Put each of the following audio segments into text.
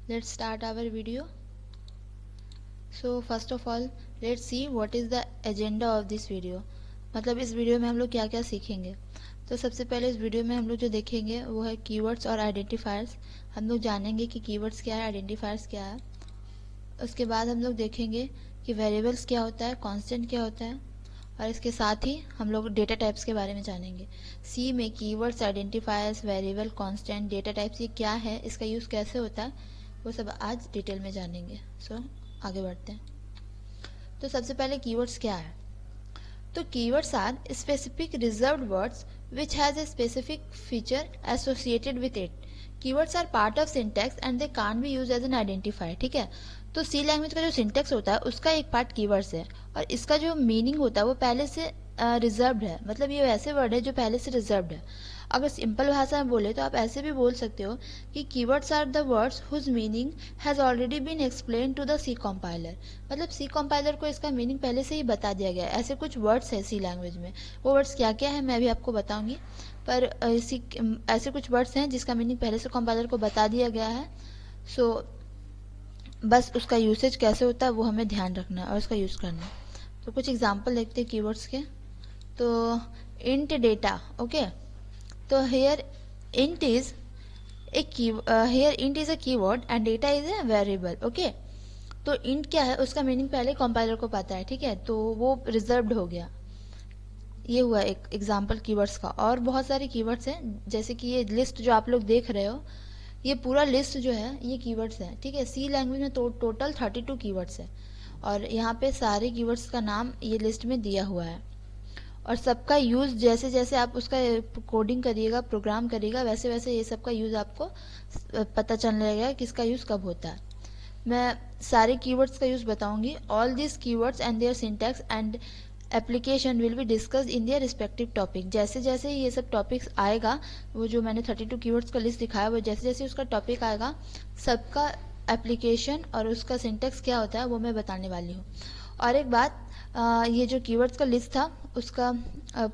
Let's start our video. So first of all, let's see what is the agenda of this video. मतलब इस video में हम लोग क्या क्या सीखेंगे. तो सबसे पहले इस वीडियो में हम लोग जो देखेंगे वो है कीवर्ड्स और आइडेंटिफायर्स. हम लोग जानेंगे कि कीवर्ड्स क्या है, आइडेंटिफायर्स क्या है. उसके बाद हम लोग देखेंगे कि वेरिएबल्स क्या होता है, कांस्टेंट क्या होता है, और इसके साथ ही हम लोग डेटा टाइप्स के बारे में जानेंगे. सी में keywords, identifiers, variable, constant, data types ये क्या है, इसका यूज़ कैसे होता है, वो सब आज डिटेल में जानेंगे. सो आगे बढ़ते हैं. तो सबसे पहले कीवर्ड्स क्या है. तो keywords are specific reserved words which has a specific feature associated with it. Keywords are part of syntax and they can't be use as an identifier. ठीक है, तो सी लैंग्वेज का जो सिंटैक्स होता है उसका एक पार्ट कीवर्ड्स है, और इसका जो मीनिंग होता है वो पहले से रिजर्व्ड है. मतलब ये वैसे वर्ड है जो पहले से रिजर्व्ड है. अगर सिंपल भाषा में बोले तो आप ऐसे भी बोल सकते हो कि keywords are the words whose meaning has already been explain to the C compiler. मतलब सी कंपाइलर को इसका मीनिंग पहले से ही बता दिया गया है. ऐसे कुछ वर्ड्स है सी लैंग्वेज में. वो वर्ड्स क्या क्या है मैं भी आपको बताऊंगी, पर ऐसे कुछ वर्ड्स हैं जिसका मीनिंग पहले से कंपाइलर को बता दिया गया है. सो बस उसका यूसेज कैसे होता है वो हमें ध्यान रखना है और उसका यूज़ करना है. तो कुछ एग्जांपल देखते हैं कीवर्ड्स के. तो इंट डेटा. ओके, तो here int is a keyword and data is a variable. Okay, तो int क्या है उसका मीनिंग पहले कंपाइलर को पता है. ठीक है, तो वो रिजर्व्ड हो गया. ये हुआ एक एग्जांपल कीवर्ड्स का. और बहुत सारे कीवर्ड्स हैं, जैसे कि ये लिस्ट जो आप लोग देख रहे हो, ये पूरा लिस्ट जो है ये कीवर्ड्स है. ठीक है, सी लैंग्वेज में टोटल 32 कीवर्ड्स है, और यहाँ पे सारे कीवर्ड्स का नाम ये लिस्ट में दिया हुआ है. और सबका यूज़ जैसे जैसे आप उसका कोडिंग करिएगा, प्रोग्राम करिएगा, वैसे वैसे ये सबका यूज़ आपको पता चलने लगेगा किसका यूज़ कब होता है. मैं सारे कीवर्ड्स का यूज़ बताऊंगी. All this keywords and their syntax and application will be discussed in their respective topic. जैसे जैसे ये सब टॉपिक्स आएगा, वो जो मैंने 32 कीवर्ड्स का लिस्ट दिखाया, वो जैसे जैसे उसका टॉपिक आएगा सबका एप्लीकेशन और उसका सिंटैक्स क्या होता है वो मैं बताने वाली हूँ. और एक बात, ये जो कीवर्ड्स का लिस्ट था उसका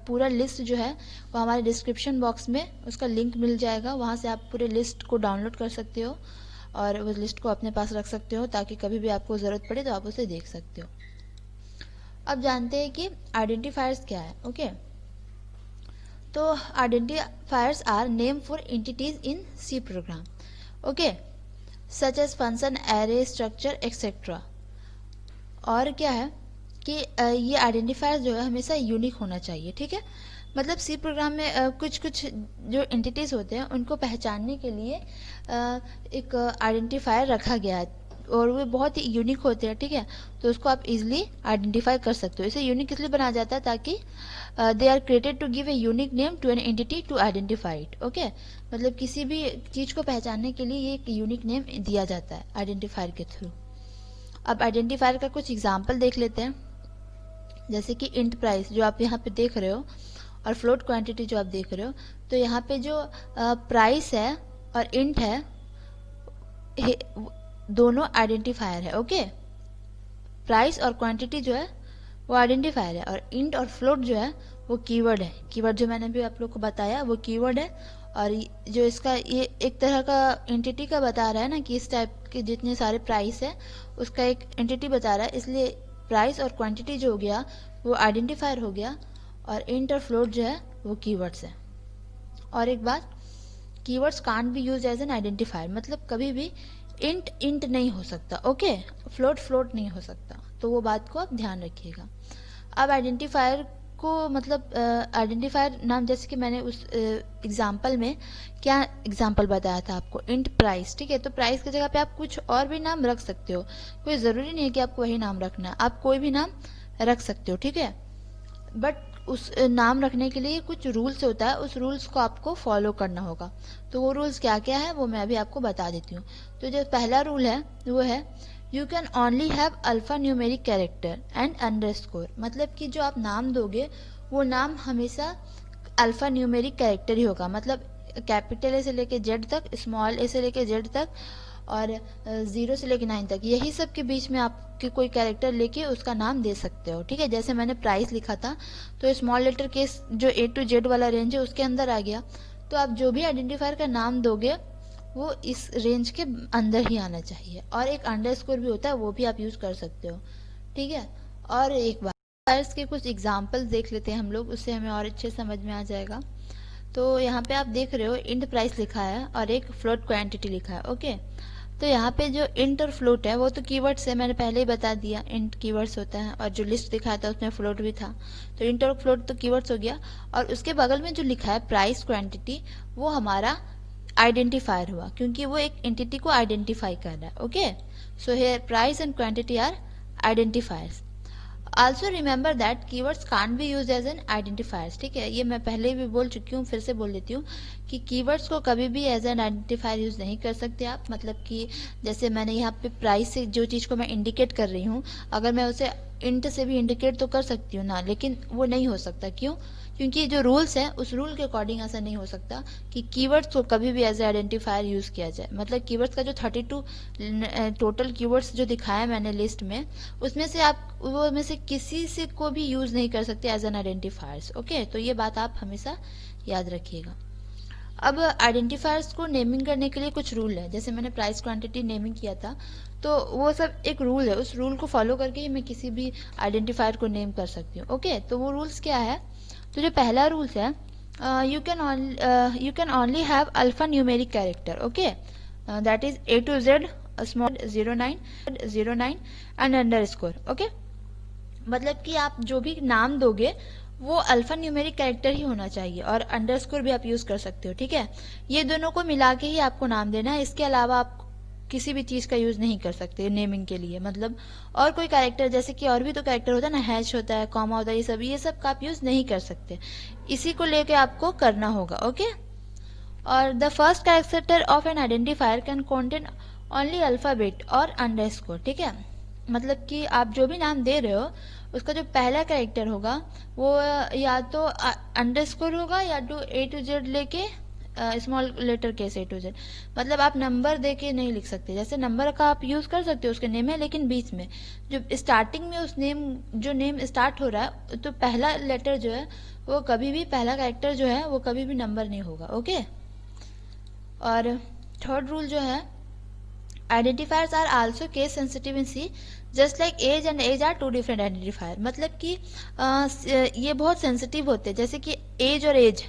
पूरा लिस्ट जो है वो हमारे डिस्क्रिप्शन बॉक्स में उसका लिंक मिल जाएगा. वहाँ से आप पूरे लिस्ट को डाउनलोड कर सकते हो और उस लिस्ट को अपने पास रख सकते हो, ताकि कभी भी आपको ज़रूरत पड़े तो आप उसे देख सकते हो. अब जानते हैं कि आइडेंटिफायर्स क्या है. ओके, तो identifiers are name for entities in C program. Okay, such as function, array, structure etcetera. और क्या है कि ये आइडेंटिफायर जो है हमेशा यूनिक होना चाहिए. ठीक है, मतलब सी प्रोग्राम में कुछ कुछ जो एंटिटीज़ होते हैं उनको पहचानने के लिए एक आइडेंटिफायर रखा गया है, और वो बहुत ही यूनिक होते हैं. ठीक है, तो उसको आप इजीली आइडेंटिफाई कर सकते हो. इसे यूनिक इसलिए बनाया जाता है ताकि they are created to give a unique name to an entity to identify it. Okay, मतलब किसी भी चीज़ को पहचानने के लिए ये एक यूनिक नेम दिया जाता है आइडेंटिफायर के थ्रू. अब आइडेंटिफायर का कुछ एग्जाम्पल देख लेते हैं, जैसे कि इंट प्राइस जो आप यहाँ पे देख रहे हो, और फ्लोट क्वांटिटी जो आप देख रहे हो. तो यहाँ पे जो प्राइस है और इंट है, दोनों आइडेंटिफायर है. ओके, प्राइस और क्वांटिटी जो है वो आइडेंटिफायर है, और इंट और फ्लोट जो है वो कीवर्ड है. कीवर्ड जो मैंने भी आप लोग को बताया वो कीवर्ड है. और जो इसका ये एक तरह का एंटिटी का बता रहा है ना, कि इस टाइप के जितने सारे प्राइस है उसका एक एंटिटी बता रहा है, इसलिए प्राइस और क्वांटिटी जो हो गया वो आइडेंटिफायर हो गया, और इंट और फ्लोट जो है वो कीवर्ड्स है. और एक बात, keywords can't be use as an identifier. मतलब कभी भी इंट इंट नहीं हो सकता. ओके, फ्लोट फ्लोट नहीं हो सकता. तो वो बात को आप ध्यान रखिएगा. अब आइडेंटिफायर को मतलब आइडेंटिफायर नाम, जैसे कि मैंने उस एग्जाम्पल में क्या एग्जाम्पल बताया था आपको, इंट प्राइस. ठीक है, तो प्राइस की जगह पे आप कुछ और भी नाम रख सकते हो. कोई ज़रूरी नहीं है कि आपको वही नाम रखना है, आप कोई भी नाम रख सकते हो. ठीक है, बट उस नाम रखने के लिए कुछ रूल्स होता है, उस रूल्स को आपको फॉलो करना होगा. तो वो रूल्स क्या क्या है वो मैं अभी आपको बता देती हूँ. तो जो पहला रूल है वो है you can only have alpha numeric character and underscore. मतलब कि जो आप नाम दोगे वो नाम हमेशा अल्फा न्यूमेरिक कैरेक्टर ही होगा. मतलब कैपिटल ए से लेके जेड तक, स्मॉल ए से लेके जेड तक, और 0 से लेके 9 तक, यही सब के बीच में आपके कोई कैरेक्टर लेके उसका नाम दे सकते हो. ठीक है, जैसे मैंने प्राइस लिखा था तो स्मॉल लेटर के जो A to Z वाला रेंज है उसके अंदर आ गया. तो आप जो भी आइडेंटिफायर का नाम दोगे वो इस रेंज के अंदर ही आना चाहिए। और एक अंडरस्कोर भी होता है, वो भी आप यूज़ कर सकते हो, ठीक है। और एक बार फायर्स के कुछ एग्जांपल्स देख लेते हैं हम लोग, उससे हमें और अच्छे समझ में आ जाएगा। तो यहाँ पे आप देख रहे हो इंट प्राइस लिखा है और एक फ्लोट क्वांटिटी लिखा है, ओके। तो यहाँ पे जो इंट और फ्लोट है वो तो कीवर्ड्स है, मैंने पहले ही बता दिया, इंट कीवर्ड्स होता है, और जो लिस्ट दिखाया था उसमें फ्लोट भी था। तो इंट और फ्लोट तो कीवर्ड्स हो गया, और उसके बगल में जो लिखा है प्राइस क्वांटिटी, वो हमारा आइडेंटिफायर हुआ, क्योंकि वो एक एंटिटी को आइडेंटिफाई कर रहा है, okay. So here price and quantity are identifiers. Also remember that keywords can't be use as an identifiers, ठीक है, ये मैं पहले भी बोल चुकी हूँ, फिर से बोल देती हूँ कि कीवर्ड्स को कभी भी एज एन आइडेंटिफायर यूज नहीं कर सकते आप। मतलब कि जैसे मैंने यहाँ पे प्राइस से जो चीज़ को मैं इंडिकेट कर रही हूँ, अगर मैं उसे इंट से भी इंडिकेट तो कर सकती हूँ ना, लेकिन वो नहीं हो सकता। क्यों? क्योंकि जो रूल्स हैं उस रूल के अकॉर्डिंग ऐसा नहीं हो सकता कि कीवर्ड्स को कभी भी एज ए आइडेंटिफायर यूज किया जाए। मतलब कीवर्ड्स का जो 32 टोटल कीवर्ड्स जो दिखाया मैंने लिस्ट में, उसमें से आप वो में से किसी से को भी यूज नहीं कर सकते एज एन आइडेंटिफायर्स, ओके। तो ये बात आप हमेशा याद रखिएगा। अब आइडेंटिफायर्स को नेमिंग करने के लिए कुछ रूल है, जैसे मैंने प्राइस क्वांटिटी नेमिंग किया था, तो वो सब एक रूल है, उस रूल को फॉलो करके ही मैं किसी भी आइडेंटिफायर को नेम कर सकती हूँ, ओके। तो वो रूल्स क्या है? तो जो पहला रूल्स है, you can only have alpha numeric character, okay, that is A to Z small 09 and underscore, okay. मतलब कि आप जो भी नाम दोगे वो अल्फा न्यूमेरिक कैरेक्टर ही होना चाहिए, और अंडरस्कोर भी आप यूज कर सकते हो, ठीक है। ये दोनों को मिला के ही आपको नाम देना है, इसके अलावा आप किसी भी चीज का यूज नहीं कर सकते नेमिंग के लिए। मतलब और कोई कैरेक्टर, जैसे कि और भी तो कैरेक्टर होता है ना, हैश होता है, कॉमा होता है, ये सब का आप यूज नहीं कर सकते, इसी को लेके आपको करना होगा, ओके। और the first character of N identifier can contain only alphabet और अंडरस्कोर, ठीक है। मतलब कि आप जो भी नाम दे रहे हो उसका जो पहला कैरेक्टर होगा वो या तो अंडरस्कोर होगा या तो A to Z लेके स्मॉल लेटर के से A to Z। मतलब आप नंबर दे के नहीं लिख सकते, जैसे नंबर का आप यूज कर सकते हो उसके नेम है, लेकिन बीच में जो स्टार्टिंग में उस नेम जो नेम स्टार्ट हो रहा है, तो पहला लेटर जो है वो कभी भी, पहला कैरेक्टर जो है वो कभी भी नंबर नहीं होगा, ओके। और थर्ड रूल जो है, identifiers are also case sensitive in C, just like age and age are two different identifier. मतलब कि ये बहुत सेंसिटिव होते हैं, जैसे कि एज और एज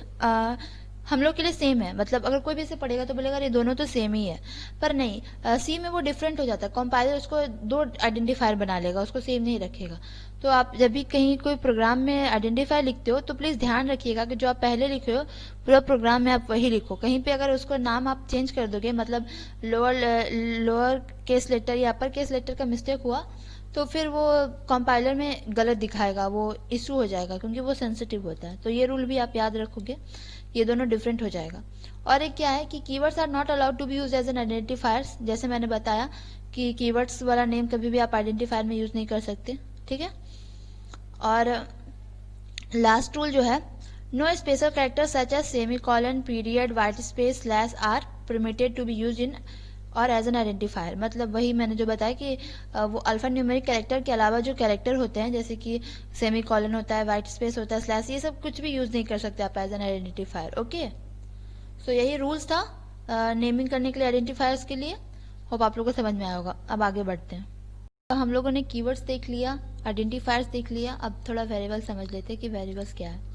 हम लोग के लिए सेम है, मतलब अगर कोई भी इसे पढ़ेगा तो बोलेगा ये दोनों तो सेम ही है, पर नहीं, सी में वो डिफरेंट हो जाता है, कंपाइलर उसको दो आइडेंटिफायर बना लेगा, उसको सेम नहीं रखेगा। तो आप जब भी कहीं कोई प्रोग्राम में आइडेंटिफायर लिखते हो तो प्लीज ध्यान रखिएगा कि जो आप पहले लिखे हो पूरा प्रोग्राम में आप वही लिखो। कहीं पे अगर उसको नाम आप चेंज कर दोगे, मतलब लोअर केस लेटर या अपर केस लेटर का मिस्टेक हुआ, तो फिर वो कंपाइलर में गलत दिखाएगा, वो इशू हो जाएगा, क्योंकि वो सेंसिटिव होता है। तो ये रूल भी आप याद रखोगे, ये दोनों डिफरेंट हो जाएगा। और एक क्या है कि keywords are not allowed to be use as an identifiers, जैसे मैंने बताया कि कीवर्ड्स वाला नेम कभी भी आप आइडेंटिफायर में यूज नहीं कर सकते, ठीक है। और लास्ट रूल जो है, no special character such as semicolon, period, white space, slash are permitted to be use in और एज एन आइडेंटिफायर। मतलब वही मैंने जो बताया कि वो अल्फा न्यूमेरिक कैरेक्टर के अलावा जो कैरेक्टर होते हैं, जैसे कि सेमी कॉलन होता है, व्हाइट स्पेस होता है, स्लैश, ये सब कुछ भी यूज नहीं कर सकते आप एज एन आइडेंटिफायर, ओके। सो यही रूल्स था नेमिंग करने के लिए, आइडेंटिफायर्स के लिए। होप आप लोगों को समझ में आया होगा। अब आगे बढ़ते हैं। तो हम लोगों ने कीवर्ड्स देख लिया, आइडेंटिफायर्स देख लिया, अब थोड़ा वेरिएबल समझ लेते हैं कि वेरिएबल्स क्या है।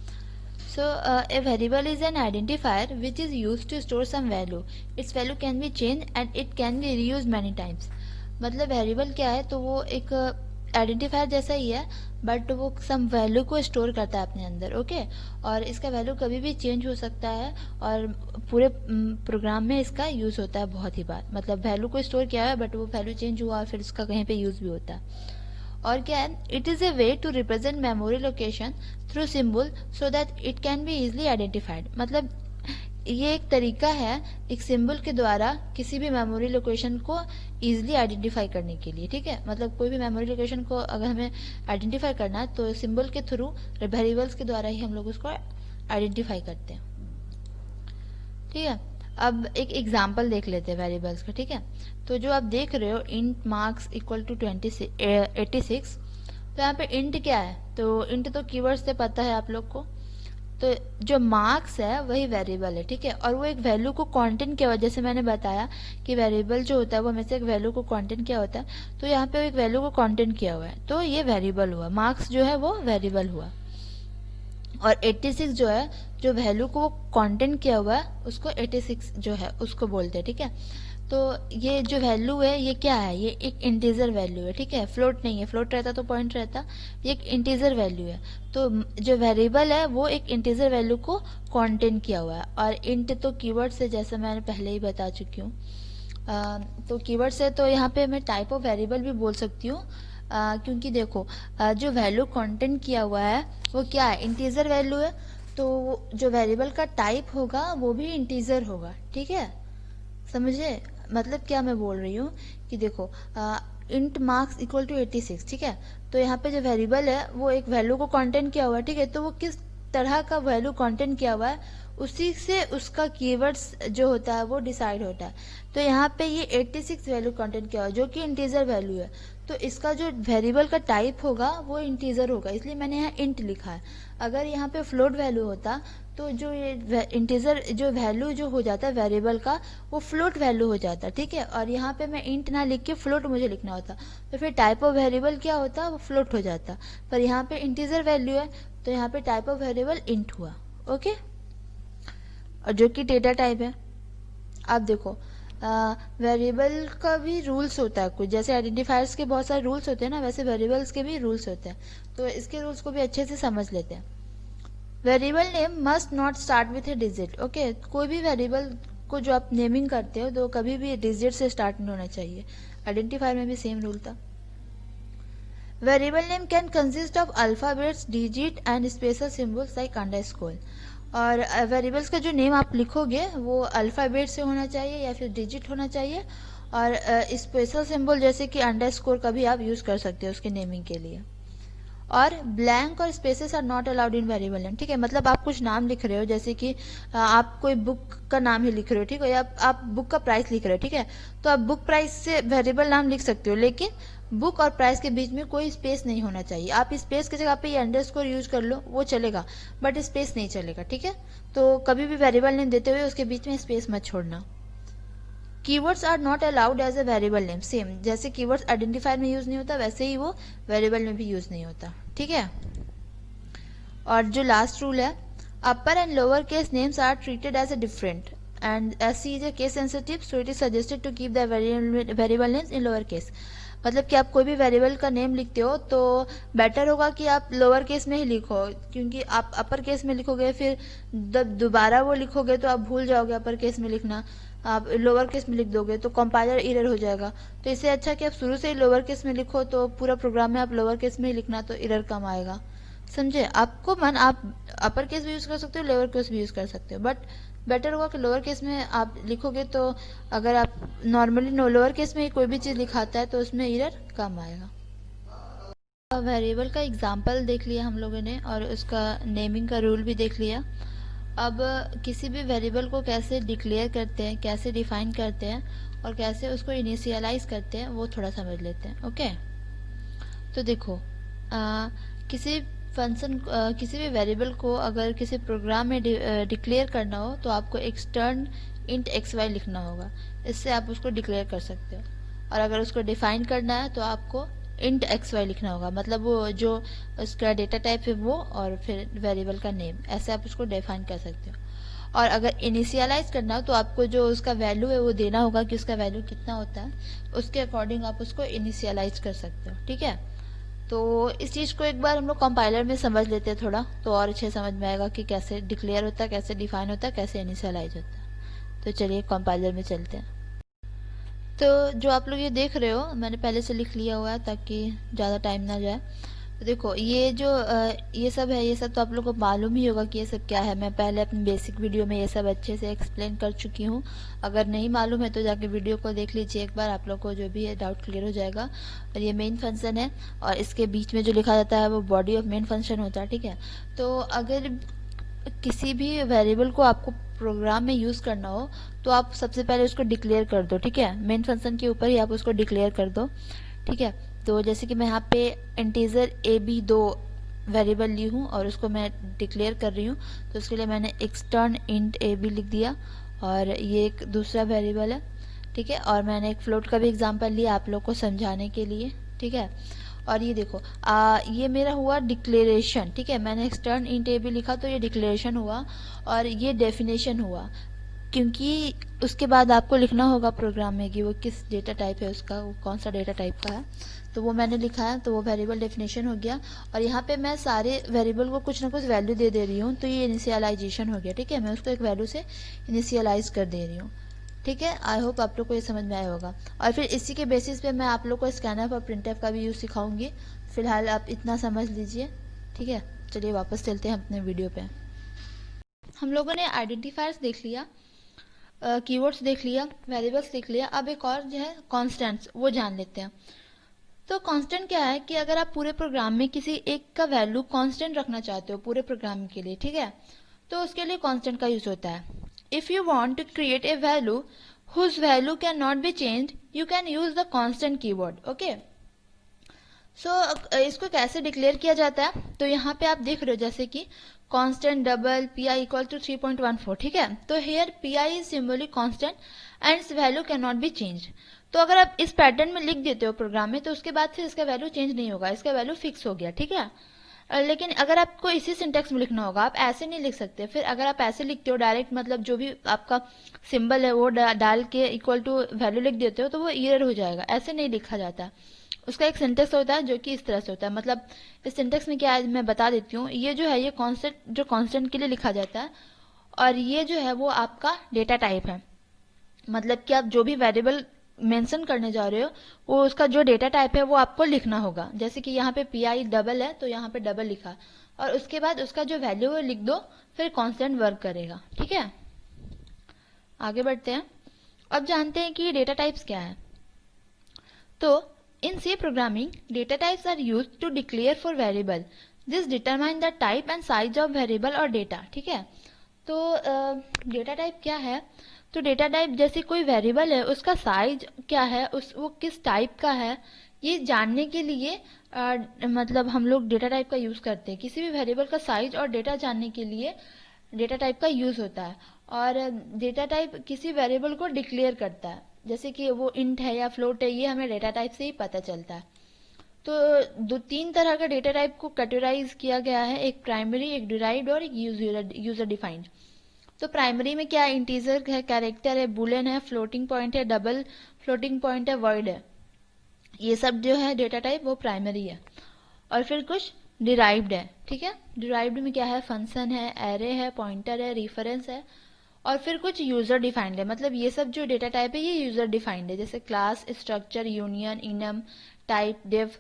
So a variable is an identifier which is used to store some value. Its value can be changed and it can be reused many times. मतलब वेरिएबल क्या है, तो वो एक आइडेंटिफायर जैसा ही है, बट वो सम वैल्यू को स्टोर करता है अपने अंदर, ओके। और इसका वैल्यू कभी भी चेंज हो सकता है, और पूरे प्रोग्राम में इसका यूज होता है बहुत ही बार। मतलब वैल्यू को स्टोर किया है बट वो वैल्यू चेंज हुआ और फिर उसका कहीं पे यूज भी होता है। और क्या है, it is a way to represent memory location through symbol so that it can be easily identified. मतलब ये एक तरीका है एक सिंबल के द्वारा किसी भी मेमोरी लोकेशन को इजिली आइडेंटिफाई करने के लिए, ठीक है। मतलब कोई भी मेमोरी लोकेशन को अगर हमें आइडेंटिफाई करना है तो सिंबल के थ्रू, वेरिएबल्स के द्वारा ही हम लोग उसको आइडेंटिफाई करते हैं, ठीक है। अब एक एग्जाम्पल देख लेते हैं वेरिएबल्स का, ठीक है। तो जो आप देख रहे हो इंट मार्क्स इक्वल टू 86, तो यहाँ पे इंट क्या है, तो इंट तो कीवर्ड से पता है आप लोग को, तो जो मार्क्स है वही वेरिएबल है, ठीक है, और वो एक वैल्यू को कंटेंट किया हुआ है। जैसे मैंने बताया कि वेरिएबल जो होता है वो हमेशा एक वैल्यू को कंटेंट किया होता है, तो यहाँ पे एक वैल्यू को कंटेंट किया हुआ है, तो ये वेरिएबल हुआ, मार्क्स जो है वो वेरिएबल हुआ। और 86 जो है, जो वैल्यू को वो कंटेंट किया हुआ है उसको 86 जो है उसको बोलते हैं, ठीक है। तो ये जो वैल्यू है ये क्या है, ये एक इंटीजर वैल्यू है, ठीक है, फ्लोट नहीं है, फ्लोट रहता तो पॉइंट रहता, ये एक इंटीजर वैल्यू है। तो जो वेरिएबल है वो एक इंटीजर वैल्यू को कंटेन किया हुआ है। और इंट तो कीवर्ड से, जैसे मैंने पहले ही बता चुकी हूँ, तो कीवर्ड से तो यहाँ पे मैं टाइप ऑफ वेरिएबल भी बोल सकती हूँ, क्योंकि देखो जो वैल्यू कंटेन किया हुआ है वो क्या है, इंटीजर वैल्यू है, तो जो वेरिएबल का टाइप होगा वो भी इंटीजर होगा, ठीक है, समझे। मतलब क्या मैं बोल रही हूँ कि देखो इंट मार्क्स इक्वल टू 86, ठीक है, तो यहाँ पे जो वेरिएबल है वो एक वैल्यू को कंटेंट किया हुआ है, ठीक है, तो वो किस तरह का वैल्यू कंटेंट किया हुआ है उसी से उसका कीवर्ड्स जो होता है वो डिसाइड होता है। तो यहाँ पे ये 86 वैल्यू कंटेंट किया हुआ है जो कि इंटीजर वैल्यू है, तो इसका जो वेरिएबल का टाइप होगा वो इंटीजर होगा, इसलिए मैंने यहाँ इंट लिखा है। अगर यहाँ पे फ्लोट वैल्यू होता तो जो ये इंटीजर जो वैल्यू जो हो जाता है वेरिएबल का वो फ्लोट वैल्यू हो जाता, ठीक है, और यहाँ पे मैं इंट ना लिख के फ्लोट मुझे लिखना होता, तो फिर टाइप ऑफ वेरिएबल क्या होता, वो फ्लोट हो जाता, पर यहाँ पे इंटीजर वैल्यू है तो यहाँ पे टाइप ऑफ वेरिएबल इंट हुआ, ओके, और जो कि डेटा टाइप है। अब देखो वेरिएबल का भी रूल्स होता है कुछ, जैसे आइडेंटिफायर्स के बहुत सारे रूल्स होते हैं ना, वैसे वेरिएबल्स के भी रूल्स होते हैं, तो इसके रूल्स को भी अच्छे से समझ लेते हैं। Variable name must not start with A digit, okay, कोई भी वेरिएबल को जो आप नेमिंग करते हो तो कभी भी डिजिट से स्टार्ट नहीं होना चाहिए। आइडेंटिफायर में भी सेम रूल था। Variable name can consist of alphabets, digit and special symbols like underscore, और वेरिएबल्स का जो नेम आप लिखोगे वो अल्फ़ाबेट से होना चाहिए या फिर डिजिट होना चाहिए, और स्पेशल सिंबल जैसे कि अंडरस्कोर का भी आप यूज़ कर सकते हो उसके नेमिंग के लिए। और ब्लैंक और spaces are not allowed in variable name, ठीक है, मतलब आप कुछ नाम लिख रहे हो, जैसे कि आप कोई बुक का नाम ही लिख रहे हो, ठीक है, या आप बुक का प्राइस लिख रहे हो, ठीक है, तो आप बुक प्राइस से वेरिएबल नाम लिख सकते हो, लेकिन बुक और प्राइस के बीच में कोई स्पेस नहीं होना चाहिए। आप स्पेस की जगह पे ये अंडरस्कोर यूज कर लो वो चलेगा, बट स्पेस नहीं चलेगा, ठीक है, तो कभी भी वेरिएबल नेम देते हुए उसके बीच में स्पेस मत छोड़ना। Keywords are not allowed as a variable name, same जैसे कीवर्ड्स आइडेंटिफायर में यूज नहीं होता वैसे ही वो वेरिएबल में भी यूज नहीं होता, ठीक है। और जो लास्ट रूल है, upper and lower case names are treated as a different and as C is a case sensitive, so it is suggested to keep the variable names in lower case. मतलब कि आप कोई भी variable का name लिखते हो तो better होगा कि आप लोअर केस में ही लिखो, क्योंकि आप अपर केस में लिखोगे फिर दोबारा वो लिखोगे तो आप भूल जाओगे अपर केस में लिखना, आप लोअर केस में लिख दोगे तो कंपाइलर एरर हो जाएगा। तो इससे अच्छा कि आप शुरू से ही लोअर केस में लिखो, तो पूरा प्रोग्राम में आप लोअर केस में ही लिखना, तो एरर कम आएगा, समझे। आपको मन आप अपर केस भी यूज कर सकते हो, लोअर केस भी यूज कर सकते हो, बट बेटर होगा कि लोअर केस में आप लिखोगे, तो अगर आप नॉर्मली लोअर केस में कोई भी चीज़ लिखाता है तो उसमें एरर कम आएगा। वेरिएबल का एग्जांपल देख लिया हम लोगों ने और उसका नेमिंग का रूल भी देख लिया। अब किसी भी वेरिएबल को कैसे डिक्लेयर करते हैं, कैसे डिफाइन करते हैं और कैसे उसको इनिशियलाइज करते हैं वो थोड़ा समझ लेते हैं, ओके। तो देखो किसी फंक्शन किसी भी वेरिएबल को अगर किसी प्रोग्राम में डिक्लेयर करना हो तो आपको एक्सटर्न इंट xy लिखना होगा, इससे आप उसको डिक्लेयर कर सकते हो। और अगर उसको डिफाइन करना है तो आपको इंट xy लिखना होगा, मतलब वो जो उसका डेटा टाइप है वो और फिर वेरिएबल का नेम, ऐसे आप उसको डिफाइन कर सकते हो। और अगर इनिशियलाइज करना हो तो आपको जो उसका वैल्यू है वो देना होगा कि उसका वैल्यू कितना होता है, उसके अकॉर्डिंग आप उसको इनिशियलाइज कर सकते हो, ठीक है। तो इस चीज़ को एक बार हम लोग कंपाइलर में समझ लेते हैं थोड़ा, तो और अच्छे समझ में आएगा कि कैसे डिक्लेयर होता है, कैसे डिफाइन होता है, कैसे इनिशियलाइज होता है। तो चलिए कंपाइलर में चलते हैं। तो जो आप लोग ये देख रहे हो मैंने पहले से लिख लिया हुआ है ताकि ज़्यादा टाइम ना जाए। तो देखो ये जो ये सब है, ये सब तो आप लोग को मालूम ही होगा कि ये सब क्या है। मैं पहले अपनी बेसिक वीडियो में ये सब अच्छे से एक्सप्लेन कर चुकी हूँ। अगर नहीं मालूम है तो जाके वीडियो को देख लीजिए एक बार, आप लोग को जो भी है डाउट क्लियर हो जाएगा। और ये मेन फंक्शन है और इसके बीच में जो लिखा जाता है वो बॉडी ऑफ मेन फंक्शन होता है, ठीक है। तो अगर किसी भी वेरिएबल को आपको प्रोग्राम में यूज़ करना हो तो आप सबसे पहले उसको डिक्लेयर कर दो, ठीक है। मेन फंक्शन के ऊपर ही आप उसको डिक्लेयर कर दो, ठीक है। तो जैसे कि मैं यहाँ पे इंटीजर AB2 वेरिएबल ली हूँ और उसको मैं डिक्लेयर कर रही हूँ, तो उसके लिए मैंने एक्सटर्न इंट ए बी लिख दिया और ये एक दूसरा वेरिएबल है, ठीक है। और मैंने एक फ्लोट का भी एग्जांपल लिया आप लोग को समझाने के लिए, ठीक है। और ये देखो ये मेरा हुआ डिक्लेरेशन, ठीक है। मैंने एक्सटर्न इंट ए बी लिखा तो ये डिक्लेरेशन हुआ और ये डेफिनेशन हुआ, क्योंकि उसके बाद आपको लिखना होगा प्रोग्राम में कि वो किस डेटा टाइप है उसका, वो कौन सा डेटा टाइप का है, तो वो मैंने लिखा है, तो वो वेरिएबल डेफिनेशन हो गया। और यहाँ पे मैं सारे वेरिएबल को कुछ ना कुछ वैल्यू दे रही हूँ, तो ये इनिशियलाइजेशन हो गया, ठीक है। मैं उसको एक वैल्यू से इनिशियलाइज कर दे रही हूँ, ठीक है। आई होप आप लोग को ये समझ में आया होगा। और फिर इसी के बेसिस पे मैं आप लोग को स्कैनफ और प्रिंटफ का भी यूज़ सिखाऊंगी। फिलहाल आप इतना समझ लीजिए, ठीक है। चलिए वापस चलते हैं अपने वीडियो पे। हम लोगों ने आइडेंटिफायर्स देख लिया, कीवर्ड्स देख लिया, वेरिएबल्स देख लिया। अब एक और जो है कॉन्स्टेंट्स, वो जान लेते हैं। तो कांस्टेंट क्या है कि अगर आप पूरे प्रोग्राम में किसी एक का वैल्यू कांस्टेंट रखना चाहते हो पूरे प्रोग्राम के लिए, ठीक है, तो उसके लिए कांस्टेंट का यूज होता है। If you want to create a value whose value can not be changed, you can use the constant keyword, okay. So इसको कैसे डिक्लेयर किया जाता है, तो यहाँ पे आप देख रहे हो जैसे कि constant double P I equal to 3.14, ठीक है। तो here P I is symbolic constant and its value can not be changed. तो अगर आप इस पैटर्न में लिख देते हो प्रोग्राम में, तो उसके बाद फिर इसका वैल्यू चेंज नहीं होगा, इसका वैल्यू फिक्स हो गया, ठीक है। लेकिन अगर आपको इसी सिंटेक्स में लिखना होगा, आप ऐसे नहीं लिख सकते। फिर अगर आप ऐसे लिखते हो डायरेक्ट, मतलब जो भी आपका सिंबल है वो डाल के इक्वल टू वैल्यू लिख देते हो, तो वो एरर हो जाएगा। ऐसे नहीं लिखा जाता, उसका एक सिंटेक्स होता है जो कि इस तरह से होता है। मतलब इस सिंटेक्स में क्या है मैं बता देती हूँ। ये जो है ये कॉन्स्टेंट, जो कॉन्स्टेंट के लिए लिखा जाता है, और ये जो है वो आपका डेटा टाइप है। मतलब कि आप जो भी वेरिएबल मेंशन करने जा रहे हो, वो उसका जो डेटा टाइप है वो आपको लिखना होगा। जैसे कि यहाँ पे पी आई डबल है, तो यहाँ पे डबल लिखा, और उसके बाद उसका जो वैल्यू है लिख दो, फिर कांस्टेंट वर्क करेगा, ठीक है। आगे बढ़ते हैं। अब जानते हैं कि डेटा टाइप्स क्या है। तो in C programming, data types are used to declare for variable, this determine the type and size of variable और डेटा, ठीक है। तो डेटा टाइप क्या है, तो डेटा टाइप जैसे कोई वेरिएबल है उसका साइज क्या है, उस वो किस टाइप का है, ये जानने के लिए मतलब हम लोग डेटा टाइप का यूज़ करते हैं। किसी भी वेरिएबल का साइज और डेटा जानने के लिए डेटा टाइप का यूज़ होता है। और डेटा टाइप किसी वेरिएबल को डिक्लेयर करता है, जैसे कि वो इंट है या फ्लोट है, ये हमें डेटा टाइप से ही पता चलता है। तो तीन तरह का डेटा टाइप को कैटेगराइज किया गया है, एक प्राइमरी, एक डिराइव्ड और एक यूजर डिफाइंड। तो प्राइमरी में क्या है, इंटीजर है, कैरेक्टर है, बुलियन है, फ्लोटिंग पॉइंट है, डबल फ्लोटिंग पॉइंट है, वर्ड है। ये सब जो है डेटा टाइप वो प्राइमरी है। और फिर कुछ डिराइव्ड है, ठीक है। डिराइव्ड में क्या है, फंक्शन है, एरे है, पॉइंटर है, रेफरेंस है। और फिर कुछ यूजर डिफाइंड है, मतलब ये सब जो डेटा टाइप है ये यूजर डिफाइंड है, जैसे class, structure, union, enum, typedef.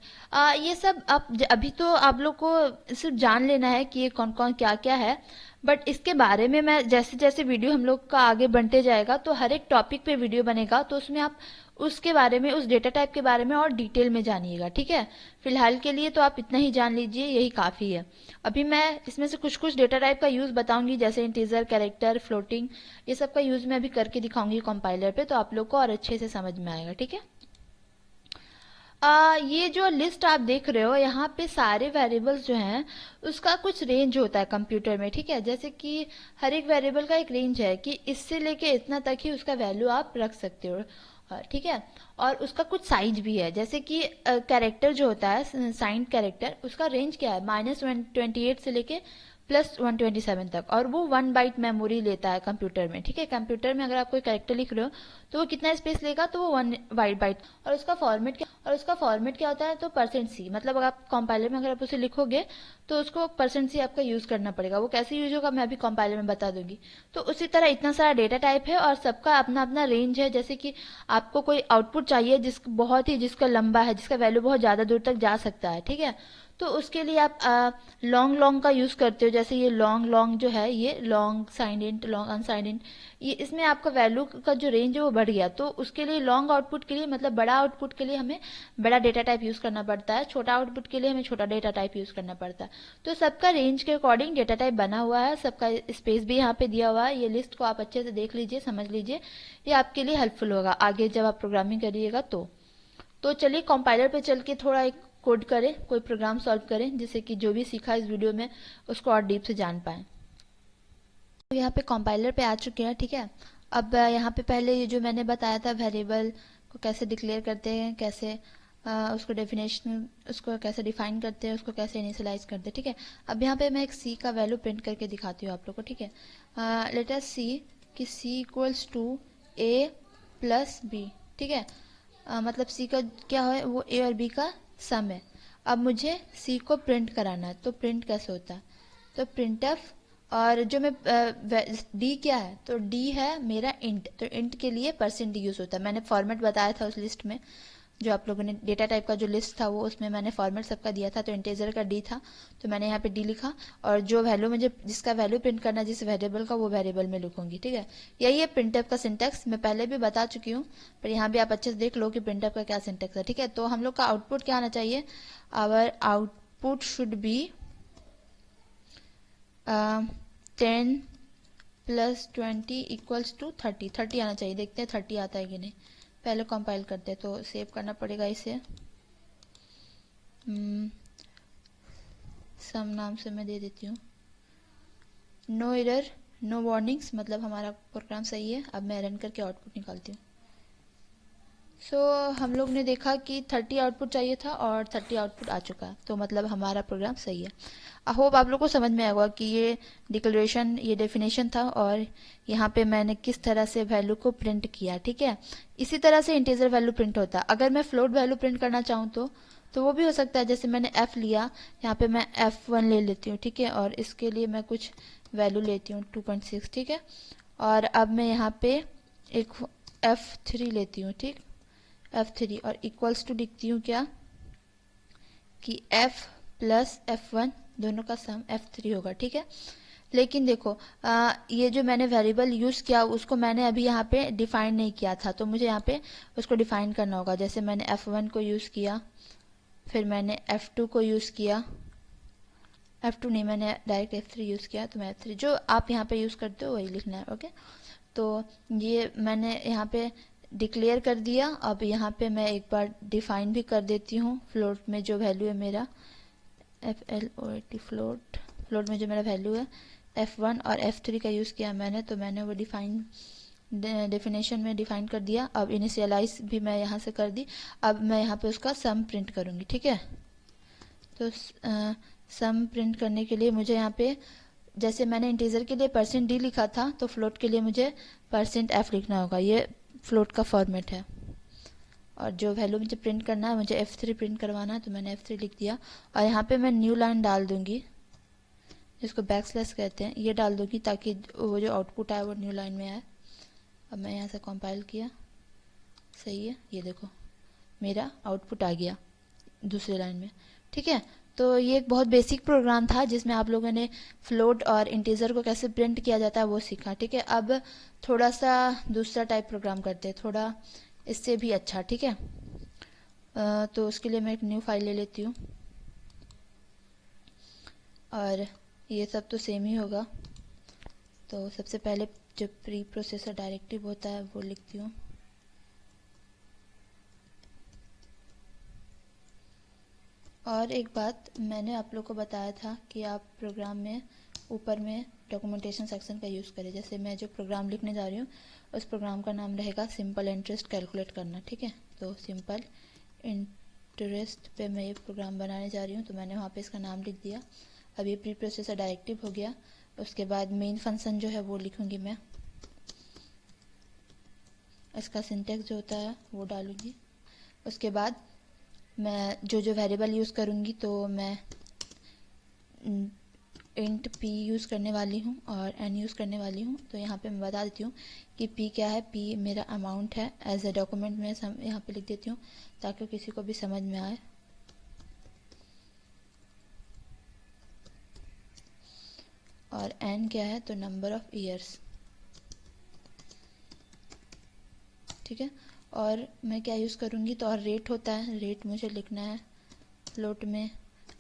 ये सब आप अभी तो आप लोग को सिर्फ जान लेना है कि ये कौन कौन क्या क्या है, बट इसके बारे में मैं जैसे जैसे वीडियो हम लोग का आगे बढ़ते जाएगा, तो हर एक टॉपिक पे वीडियो बनेगा, तो उसमें आप उसके बारे में, उस डेटा टाइप के बारे में और डिटेल में जानिएगा, ठीक है। फिलहाल के लिए तो आप इतना ही जान लीजिए, यही काफ़ी है। अभी मैं इसमें से कुछ कुछ डेटा टाइप का यूज़ बताऊंगी, जैसे इंटीजर, कैरेक्टर, फ्लोटिंग, ये सब का यूज़ मैं अभी करके दिखाऊंगी कंपाइलर पे, तो आप लोग को और अच्छे से समझ में आएगा, ठीक है। ये जो लिस्ट आप देख रहे हो यहाँ पे सारे वेरिएबल्स जो हैं उसका कुछ रेंज होता है कंप्यूटर में, ठीक है। जैसे कि हर एक वेरिएबल का एक रेंज है कि इससे लेके इतना तक ही उसका वैल्यू आप रख सकते हो, ठीक है। और उसका कुछ साइज भी है, जैसे कि कैरेक्टर जो होता है, साइंड कैरेक्टर, उसका रेंज क्या है, -128 से लेके +127 तक, और वो 1 बाइट मेमोरी लेता है कंप्यूटर में, ठीक है। कंप्यूटर में अगर आप कोई कैरेक्टर लिख रहे हो तो वो कितना स्पेस लेगा, तो वो 1 बाइट। और उसका फॉर्मेट क्या होता है, तो %c, मतलब अगर आप कंपाइलर में अगर आप उसे लिखोगे तो उसको %c आपका यूज करना पड़ेगा। वो कैसे यूज होगा मैं अभी कंपाइलर में बता दूंगी। तो उसी तरह इतना सारा डेटा टाइप है और सबका अपना अपना रेंज है। जैसे कि आपको कोई आउटपुट चाहिए जिसका लंबा है, जिसका वैल्यू बहुत ज्यादा दूर तक जा सकता है, ठीक है। तो उसके लिए आप लॉन्ग का यूज करते हो, जैसे ये लॉन्ग जो है, ये long signed int, long unsigned int, ये इसमें आपका वैल्यू का जो रेंज है वो बढ़ गया। तो उसके लिए लॉन्ग आउटपुट के लिए, मतलब बड़ा आउटपुट के लिए हमें बड़ा डेटा टाइप यूज करना पड़ता है, छोटा आउटपुट के लिए हमें छोटा डेटा टाइप यूज करना पड़ता है। तो सबका रेंज के अकॉर्डिंग डेटा टाइप बना हुआ है, सबका स्पेस भी यहाँ पे दिया हुआ है। ये लिस्ट को आप अच्छे से देख लीजिए, समझ लीजिए, ये आपके लिए हेल्पफुल होगा आगे जब आप प्रोग्रामिंग करिएगा। तो चलिए कंपाइलर पे चल के थोड़ा एक कोड करें, कोई प्रोग्राम सॉल्व करें, जिससे कि जो भी सीखा इस वीडियो में उसको और डीप से जान पाएँ। तो यहाँ पे कंपाइलर पे आ चुके हैं, ठीक है। अब यहाँ पे पहले ये जो मैंने बताया था वेरिएबल को कैसे डिक्लेयर करते हैं, कैसे उसको डेफिनेशन, उसको कैसे डिफाइन करते हैं, उसको कैसे इनिशियलाइज करते हैं, ठीक है। अब यहाँ पे मैं एक सी का वैल्यू प्रिंट करके दिखाती हूँ आप लोग को, ठीक है। लेट अस सी कि c equals to a plus b, ठीक है। मतलब सी का क्या है, वो ए और बी का सम है। अब मुझे सी को प्रिंट कराना है, तो प्रिंट कैसे होता है, तो प्रिंट एफ, और जो मैं डी क्या है, तो डी है मेरा इंट, तो इंट के लिए परसेंट डी यूज़ होता है। मैंने फॉर्मेट बताया था उस लिस्ट में, जो आप लोगों ने डेटा टाइप का जो लिस्ट था वो, उसमें मैंने फॉर्मेट सबका दिया था। तो इंटीजर का डी था, तो मैंने यहाँ पे डी लिखा, और जो वैल्यू मुझे जिसका वैल्यू प्रिंट करना है, जिस वेरिएबल का, वो वेरिएबल में लिखूंगी, ठीक है। यही है प्रिंटफ का सिंटेक्स, मैं पहले भी बता चुकी हूँ, पर यहाँ भी आप अच्छे से देख लो कि प्रिंटफ का क्या सिंटेक्स है, ठीक है। तो हम लोग का आउटपुट क्या आना चाहिए, our output should be 10 plus 20 equals to 30, 30 आना चाहिए। देखते हैं 30 आता है कि नहीं, पहले कंपाइल करते हैं, तो सेव करना पड़ेगा इसे। सम नाम से मैं दे देती हूँ, नो एरर नो वार्निंग्स, मतलब हमारा प्रोग्राम सही है। अब मैं रन करके आउटपुट निकालती हूँ। सो हम लोग ने देखा कि 30 आउटपुट चाहिए था और 30 आउटपुट आ चुका है, तो मतलब हमारा प्रोग्राम सही है। आई होप आप लोग को समझ में आएगा कि ये डिक्लेरेशन, ये डेफिनेशन था, और यहाँ पे मैंने किस तरह से वैल्यू को प्रिंट किया, ठीक है। इसी तरह से इंटीजर वैल्यू प्रिंट होता है। अगर मैं फ्लोट वैल्यू प्रिंट करना चाहूँ तो वो भी हो सकता है। जैसे मैंने f लिया, यहाँ पे मैं f1 ले लेती हूँ, ठीक है, और इसके लिए मैं कुछ वैल्यू लेती हूँ 2.6, ठीक है। और अब मैं यहाँ पे एक f3 लेती हूँ, ठीक, f3, और इक्वल्स टू लिखती हूँ क्या, कि f प्लस f1 दोनों का सम f3 होगा, ठीक है। लेकिन देखो ये जो मैंने वेरिएबल यूज़ किया उसको मैंने अभी यहाँ पे डिफाइन नहीं किया था, तो मुझे यहाँ पे उसको डिफाइन करना होगा। जैसे मैंने f1 को यूज़ किया, फिर मैंने f2 को यूज़ किया, f2 नहीं, मैंने डायरेक्ट f3 यूज़ किया, तो मैं f3 जो आप यहाँ पे यूज़ करते हो वही लिखना है, ओके। तो ये मैंने यहाँ पे डिक्लेयर कर दिया। अब यहाँ पे मैं एक बार डिफाइन भी कर देती हूँ फ्लोट में जो वैल्यू है मेरा, FLOAT फ्लोट, फ्लोट में जो मेरा वैल्यू है f1 और f3 का यूज़ किया मैंने, तो मैंने वो डेफिनेशन में डिफाइन कर दिया। अब इनिशियलाइज भी मैं यहाँ से कर दी। अब मैं यहाँ पे उसका सम प्रिंट करूँगी, ठीक है। तो सम प्रिंट करने के लिए मुझे यहाँ पे, जैसे मैंने इंटीजर के लिए %d लिखा था, तो फ्लोट के लिए मुझे %f लिखना होगा। ये फ्लोट का फॉर्मेट है, और जो वैल्यू मुझे प्रिंट करना है, मुझे f3 प्रिंट करवाना है, तो मैंने f3 लिख दिया। और यहाँ पे मैं न्यू लाइन डाल दूंगी, जिसको बैकस्लैश कहते हैं, ये डाल दूंगी ताकि वो जो आउटपुट आए वो न्यू लाइन में आए। अब मैं यहाँ से कंपाइल किया, सही है, ये देखो मेरा आउटपुट आ गया दूसरी लाइन में, ठीक है। तो ये एक बहुत बेसिक प्रोग्राम था जिसमें आप लोगों ने फ्लोट और इंटीजर को कैसे प्रिंट किया जाता है वो सीखा, ठीक है। अब थोड़ा सा दूसरा टाइप प्रोग्राम करते हैं, थोड़ा इससे भी अच्छा, ठीक है। तो उसके लिए मैं एक न्यू फाइल ले लेती हूँ, और ये सब तो सेम ही होगा। तो सबसे पहले जो प्री प्रोसेसर डायरेक्टिव होता है वो लिखती हूँ, और एक बात मैंने आप लोग को बताया था कि आप प्रोग्राम में ऊपर में डॉक्यूमेंटेशन सेक्शन का यूज़ करें। जैसे मैं जो प्रोग्राम लिखने जा रही हूँ उस प्रोग्राम का नाम रहेगा सिंपल इंटरेस्ट कैलकुलेट करना, ठीक है। तो सिंपल इंटरेस्ट पे मैं ये प्रोग्राम बनाने जा रही हूँ, तो मैंने वहाँ पे इसका नाम लिख दिया। अब ये प्री प्रोसेसर डायरेक्टिव हो गया। उसके बाद मेन फंक्शन जो है वो लिखूँगी मैं, इसका सिंटेक्स जो होता है वो डालूँगी। उसके बाद मैं जो जो वेरिएबल यूज़ करूँगी, तो मैं इंट p यूज़ करने वाली हूँ और n यूज़ करने वाली हूँ। तो यहाँ पे मैं बता देती हूँ कि p क्या है। p मेरा अमाउंट है, एज ए डॉक्यूमेंट में यहाँ पे लिख देती हूँ ताकि किसी को भी समझ में आए। और n क्या है, तो नंबर ऑफ ईयर्स, ठीक है। और मैं क्या यूज़ करूँगी, तो और रेट होता है, रेट मुझे लिखना है फ्लोट में,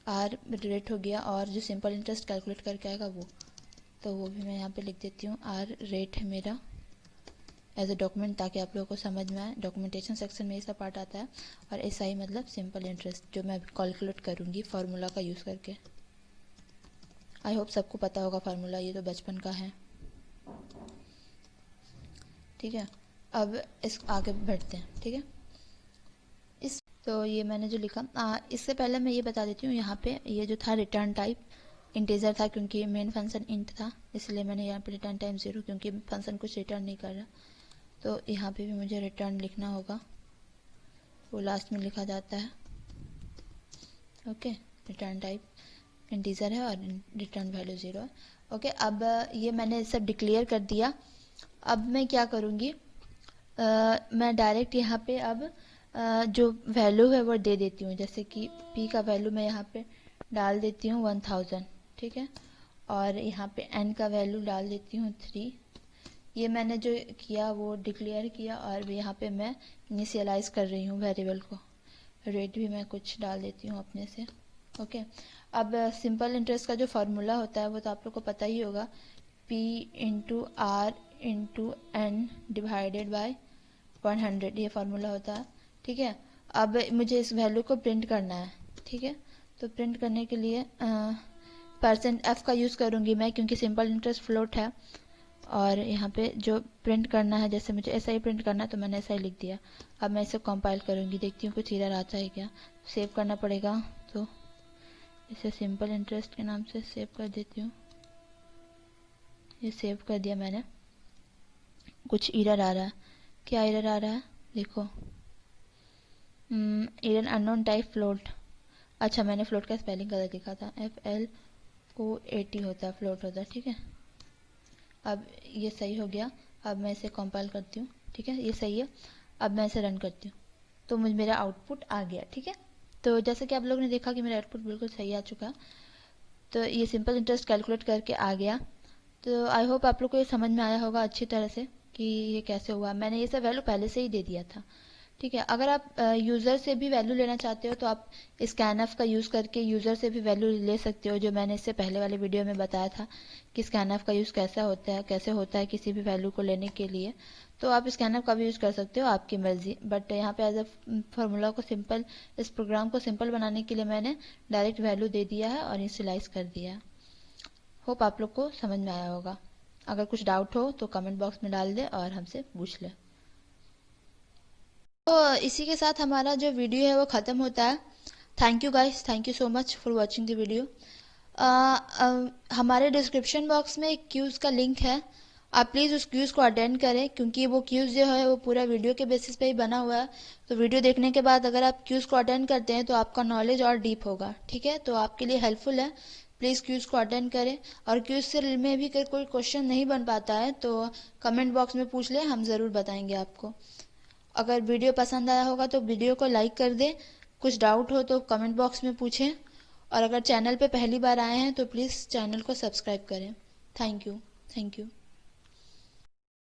आर रेट हो गया, और जो सिंपल इंटरेस्ट कैलकुलेट करके आएगा वो, तो वो भी मैं यहाँ पे लिख देती हूँ, आर रेट है मेरा एज अ डॉक्यूमेंट, ताकि आप लोगों को समझ में आए। डॉक्यूमेंटेशन सेक्शन में ये सब पार्ट आता है। और SI मतलब सिंपल इंटरेस्ट, जो मैं अभी कैलकुलेट करूँगी फार्मूला का यूज़ करके। आई होप सबको पता होगा फार्मूला, ये तो बचपन का है। ठीक है, अब इस आगे बढ़ते हैं। ठीक है, तो ये मैंने जो लिखा, इससे पहले मैं ये बता देती हूँ। यहाँ पे ये जो था रिटर्न टाइप इंटीजर था, क्योंकि मेन फंक्शन इंट था, इसलिए मैंने यहाँ पे रिटर्न टाइप 0, क्योंकि फंक्शन कुछ रिटर्न नहीं कर रहा। तो यहाँ पे भी मुझे रिटर्न लिखना होगा, वो लास्ट में लिखा जाता है। ओके, रिटर्न टाइप इंटीजर है और रिटर्न वैल्यू 0 है। ओके, अब ये मैंने सब डिक्लेयर कर दिया। अब मैं क्या करूँगी, मैं डायरेक्ट यहाँ पे अब जो वैल्यू है वो दे देती हूँ। जैसे कि p का वैल्यू मैं यहाँ पे डाल देती हूँ 1000। ठीक है, और यहाँ पे n का वैल्यू डाल देती हूँ 3। ये मैंने जो किया वो डिक्लेयर किया, और यहाँ पे मैं इनिशियलाइज कर रही हूँ वेरिएबल को। रेट भी मैं कुछ डाल देती हूँ अपने से। ओके, अब सिंपल इंटरेस्ट का जो फार्मूला होता है वो तो आप लोग को पता ही होगा, p into R into N divided by 100, ये फार्मूला होता है। ठीक है, अब मुझे इस वैल्यू को प्रिंट करना है। ठीक है, तो प्रिंट करने के लिए %f का यूज़ करूँगी मैं, क्योंकि सिंपल इंटरेस्ट फ्लोट है। और यहाँ पे जो प्रिंट करना है, जैसे मुझे ऐसा ही प्रिंट करना है तो मैंने ऐसा ही लिख दिया। अब मैं इसे कंपाइल करूँगी, देखती हूँ कुछ एरर आता है क्या। सेव करना पड़ेगा, तो इसे सिंपल इंटरेस्ट के नाम से सेव कर देती हूँ। ये सेव कर दिया मैंने। कुछ एरर आ रहा है, क्या एरर आ रहा है देखो। Error unknown type float. अच्छा, मैंने फ्लोट का स्पेलिंग गलत लिखा था, FLOAT होता है, फ्लोट होता है। ठीक है, अब ये सही हो गया। अब मैं इसे कंपाइल करती हूँ। ठीक है, ये सही है। अब मैं इसे रन करती हूँ, तो मुझे मेरा आउटपुट आ गया। ठीक है, तो जैसे कि आप लोगों ने देखा कि मेरा आउटपुट बिल्कुल सही आ चुका। तो ये सिंपल इंटरेस्ट कैलकुलेट करके आ गया। तो आई होप आप लोग को ये समझ में आया होगा अच्छी तरह से कि ये कैसे हुआ। मैंने ये सब वैल्यू पहले से ही दे दिया था। ठीक है, अगर आप यूज़र से भी वैल्यू लेना चाहते हो तो आप स्कैनफ का यूज़ करके यूज़र से भी वैल्यू ले सकते हो, जो मैंने इससे पहले वाले वीडियो में बताया था कि स्कैनफ का यूज़ कैसे होता है किसी भी वैल्यू को लेने के लिए। तो आप स्कैनफ का भी यूज़ कर सकते हो, आपकी मर्जी। बट यहाँ पे एज अ फार्मूला को सिंपल, इस प्रोग्राम को सिंपल बनाने के लिए मैंने डायरेक्ट वैल्यू दे दिया है और इनिशियलाइज कर दिया है। होप आप लोग को समझ में आया होगा। अगर कुछ डाउट हो तो कमेंट बॉक्स में डाल दे और हमसे पूछ ले। तो इसी के साथ हमारा जो वीडियो है वो ख़त्म होता है। Thank you guys, thank you so much for watching the video. हमारे डिस्क्रिप्शन बॉक्स में एक क्यूज़ का लिंक है, आप प्लीज़ उस क्यूज़ को अटेंड करें, क्योंकि वो क्यूज़ जो है वो पूरा वीडियो के बेसिस पे ही बना हुआ है। तो वीडियो देखने के बाद अगर आप क्यूज़ को अटेंड करते हैं तो आपका नॉलेज और डीप होगा। ठीक है, तो आपके लिए हेल्पफुल है, प्लीज़ क्यूज़ को अटेंड करें। और क्यूज़ से में भी कोई क्वेश्चन नहीं बन पाता है तो कमेंट बॉक्स में पूछ लें, हम ज़रूर बताएंगे आपको। अगर वीडियो पसंद आया होगा तो वीडियो को लाइक कर दें, कुछ डाउट हो तो कमेंट बॉक्स में पूछें, और अगर चैनल पे पहली बार आए हैं तो प्लीज़ चैनल को सब्सक्राइब करें। Thank you, thank you.